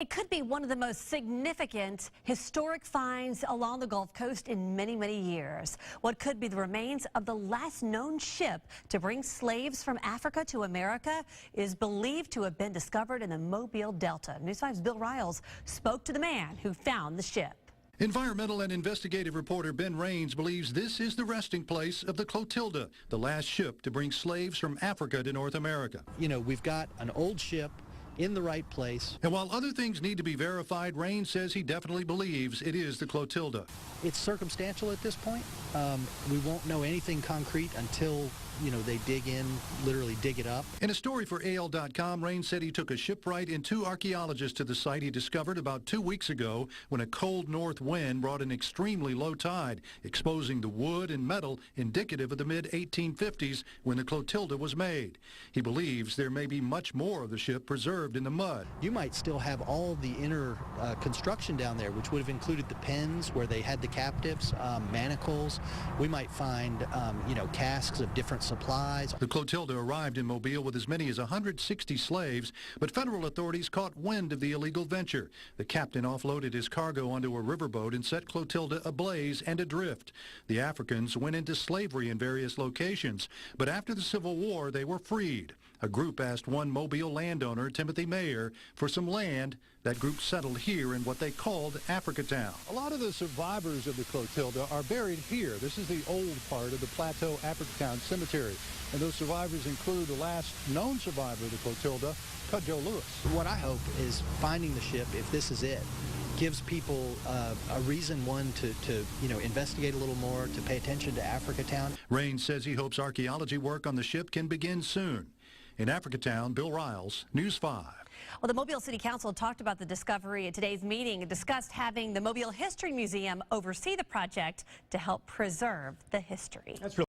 It could be one of the most significant historic finds along the Gulf Coast in many, many years. What could be the remains of the last known ship to bring slaves from Africa to America is believed to have been discovered in the Mobile Delta. News 5's Bill Riles spoke to the man who found the ship. Environmental and investigative reporter Ben Rains believes this is the resting place of the Clotilda, the last ship to bring slaves from Africa to North America. You know, we've got an old ship in the right place. And while other things need to be verified, Rains says he definitely believes it is the Clotilda. It's circumstantial at this point. We won't know anything concrete until, they dig in, literally dig it up. In a story for AL.com, Rains said he took a shipwright and 2 archaeologists to the site he discovered about 2 weeks ago when a cold north wind brought an extremely low tide, exposing the wood and metal indicative of the mid-1850s when the Clotilda was made. He believes there may be much more of the ship preserved in the mud. You might still have all the inner construction down there, which would have included the pens where they had the captives, manacles. We might find, casks of different supplies. The Clotilda arrived in Mobile with as many as 160 slaves, but federal authorities caught wind of the illegal venture. The captain offloaded his cargo onto a riverboat and set Clotilda ablaze and adrift. The Africans went into slavery in various locations, but after the Civil War, they were freed. A group asked one Mobile landowner, Timothy Mayer, for some land. That group settled here in what they called Africatown. A lot of the survivors of the Clotilda are buried here. This is the old part of the Plateau Africatown Cemetery. And those survivors include the last known survivor of the Clotilda, Cudjoe Lewis. What I hope is finding the ship, if this is it, gives people a reason, one, to investigate a little more, to pay attention to Africatown. Rains says he hopes archaeology work on the ship can begin soon. In Africatown, Bill Riles, News 5. Well, the Mobile City Council talked about the discovery at today's meeting and discussed having the Mobile History Museum oversee the project to help preserve the history.